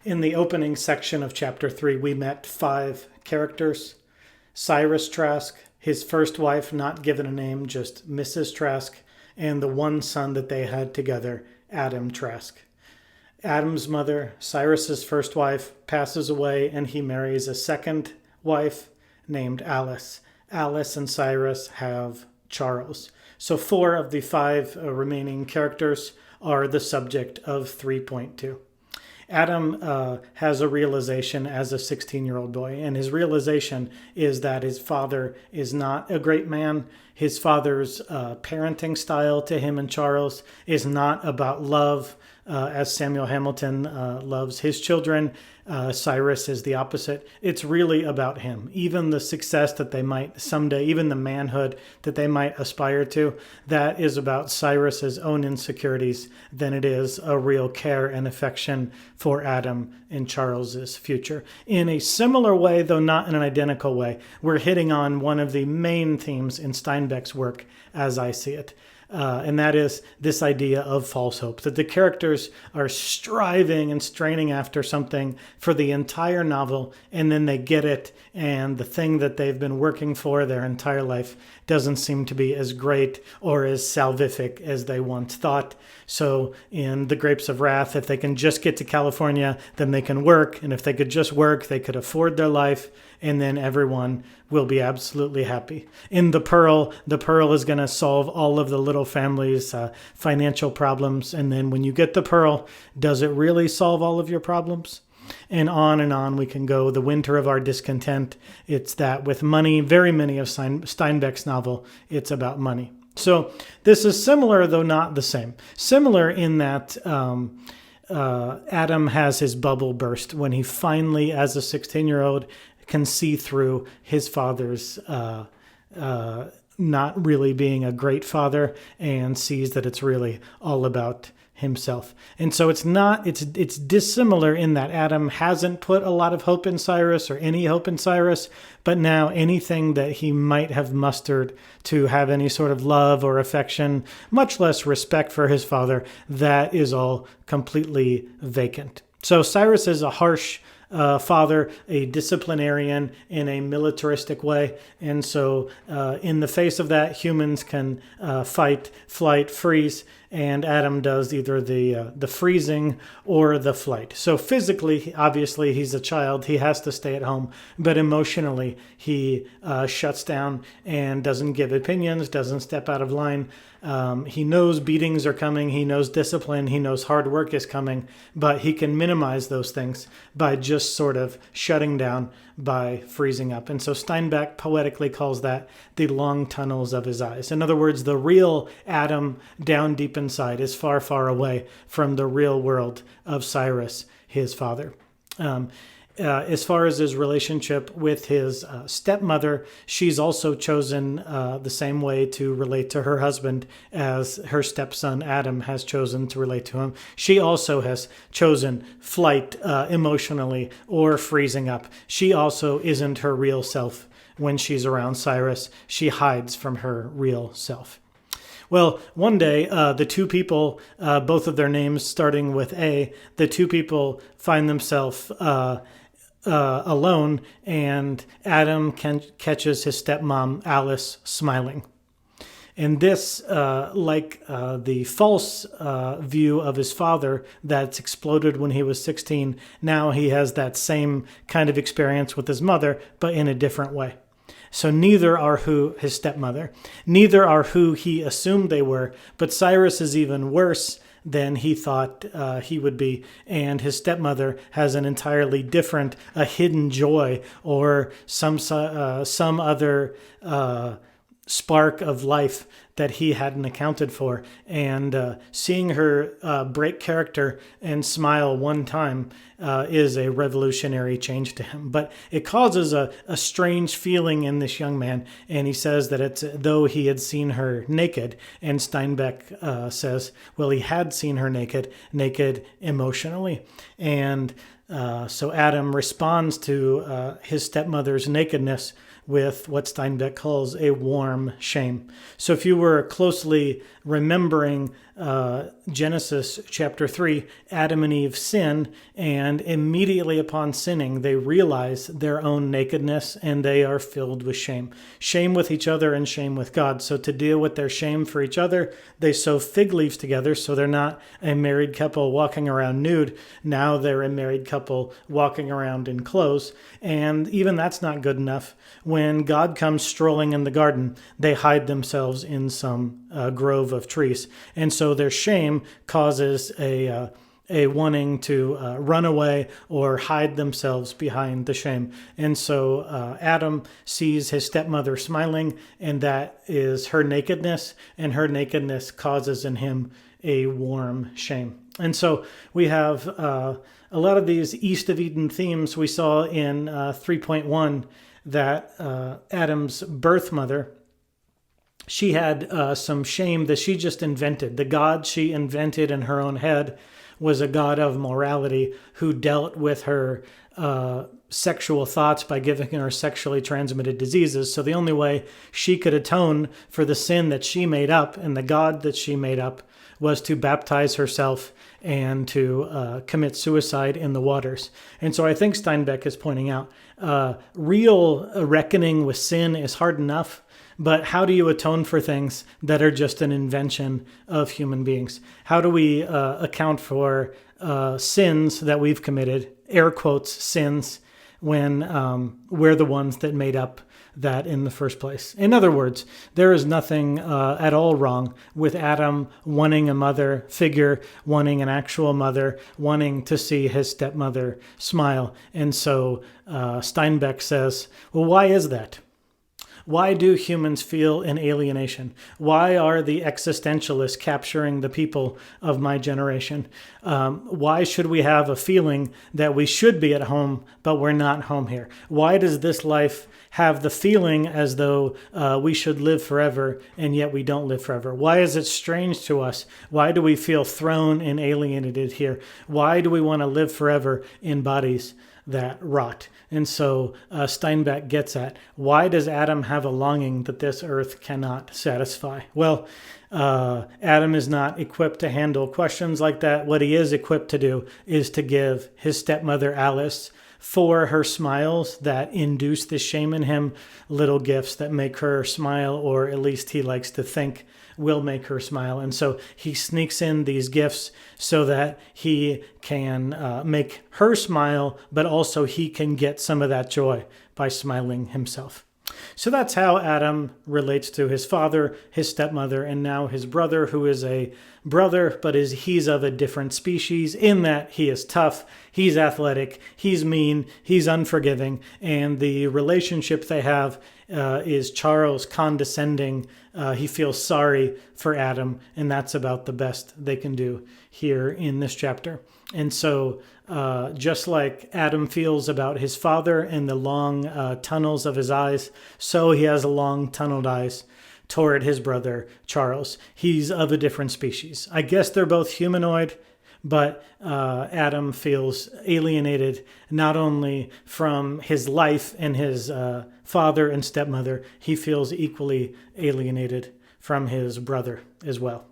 In the opening section of chapter 3, we met 5 characters. Cyrus Trask, his first wife, not given a name, just Mrs. Trask, and the one son that they had together, Adam Trask. Adam's mother, Cyrus's first wife, passes away and he marries a second wife named Alice. Alice and Cyrus have Charles. So 4 of the 5 remaining characters are the subject of 3.2. Adam has a realization as a 16-year-old boy, and his realization is that his father is not a great man. His father's parenting style to him and Charles is not about love, as Samuel Hamilton loves his children. Cyrus is the opposite. It's really about him. Even the success that they might someday, even the manhood that they might aspire to, that is about Cyrus's own insecurities than it is a real care and affection for Adam and Charles's future. In a similar way, though not in an identical way, we're hitting on one of the main themes in Steinbeck's work as I see it. And that is this idea of false hope, that the characters are striving and straining after something for the entire novel, and then they get it, and the thing that they've been working for their entire life doesn't seem to be as great or as salvific as they once thought. So in The Grapes of Wrath, if they can just get to California, then they can work, and if they could just work, they could afford their life, and then everyone will be absolutely happy. In The Pearl is going to solve all of the little family's financial problems, and then when you get the Pearl, does it really solve all of your problems? And on we can go. The Winter of Our Discontent, it's that with money, very many of Steinbeck's novel, it's about money. So this is similar, though not the same. Similar in that Adam has his bubble burst when he finally, as a 16-year-old, can see through his father's not really being a great father and sees that it's really all about himself. And so it's dissimilar in that Adam hasn't put a lot of hope in Cyrus or any hope in Cyrus, but now anything that he might have mustered to have any sort of love or affection, much less respect for his father, that is all completely vacant. So Cyrus is a harsh father, a disciplinarian in a militaristic way. And so in the face of that, humans can fight, flight, freeze, and Adam does either the freezing or the flight. So physically, obviously, he's a child. He has to stay at home. But emotionally, he shuts down and doesn't give opinions, doesn't step out of line. He knows beatings are coming. He knows discipline. He knows hard work is coming. But he can minimize those things by just sort of shutting down, by freezing up. And so Steinbeck poetically calls that the long tunnels of his eyes. In other words, the real Adam down deep inside is far, far away from the real world of Cyrus, his father. As far as his relationship with his stepmother, she's also chosen the same way to relate to her husband as her stepson Adam has chosen to relate to him. She also has chosen flight emotionally or freezing up. She also isn't her real self when she's around Cyrus. She hides from her real self. Well, one day, the two people, both of their names starting with A, the two people find themselves alone, and Adam catches his stepmom, Alice, smiling. And this, like the false view of his father that's exploded when he was 16, now he has that same kind of experience with his mother, but in a different way. So neither are who his stepmother, neither are who he assumed they were, but Cyrus is even worse than he thought he would be, and his stepmother has an entirely different, a hidden joy or some other spark of life that he hadn't accounted for. And seeing her break character and smile one time is a revolutionary change to him. But it causes a strange feeling in this young man. And he says that it's though he had seen her naked. And Steinbeck says, well, he had seen her naked emotionally. And so Adam responds to his stepmother's nakedness with what Steinbeck calls a warm shame. So if you were closely remembering Genesis chapter 3, Adam and Eve sin, and immediately upon sinning, they realize their own nakedness and they are filled with shame. Shame with each other and shame with God. So to deal with their shame for each other, they sew fig leaves together so they're not a married couple walking around nude. Now they're a married couple walking around in clothes. And even that's not good enough. When God comes strolling in the garden, they hide themselves in some grove of trees. And so their shame causes a wanting to run away or hide themselves behind the shame. And so Adam sees his stepmother smiling, and that is her nakedness, and her nakedness causes in him a warm shame. And so we have a lot of these East of Eden themes we saw in 3.1, that Adam's birth mother, she had some shame that she just invented. The God she invented in her own head was a God of morality who dealt with her sexual thoughts by giving her sexually transmitted diseases. So the only way she could atone for the sin that she made up and the God that she made up was to baptize herself and to commit suicide in the waters. And so I think Steinbeck is pointing out, real reckoning with sin is hard enough, but how do you atone for things that are just an invention of human beings? How do we account for sins that we've committed, air quotes, sins, when we're the ones that made up that in the first place? In other words, there is nothing at all wrong with Adam wanting a mother figure, wanting an actual mother, wanting to see his stepmother smile. And so Steinbeck says, well, why is that? Why do humans feel an alienation? Why are the existentialists capturing the people of my generation? Why should we have a feeling that we should be at home, but we're not home here? Why does this life have the feeling as though we should live forever, and yet we don't live forever? Why is it strange to us? Why do we feel thrown and alienated here? Why do we want to live forever in bodies that rot? And so Steinbeck gets at, why does Adam have a longing that this earth cannot satisfy? Well, Adam is not equipped to handle questions like that. What he is equipped to do is to give his stepmother Alice, for her smiles that induce the shame in him, little gifts that make her smile, or at least he likes to think will make her smile. And so he sneaks in these gifts so that he can make her smile, but also he can get some of that joy by smiling himself. So that's how Adam relates to his father, his stepmother, and now his brother, who is a brother, but he's of a different species in that he is tough, he's athletic, he's mean, he's unforgiving, and the relationship they have is Charles condescending. He feels sorry for Adam, and that's about the best they can do here in this chapter. And so just like Adam feels about his father and the long tunnels of his eyes, so he has long tunneled eyes toward his brother Charles. He's of a different species. I guess they're both humanoid, but Adam feels alienated not only from his life and his father and stepmother, he feels equally alienated from his brother as well.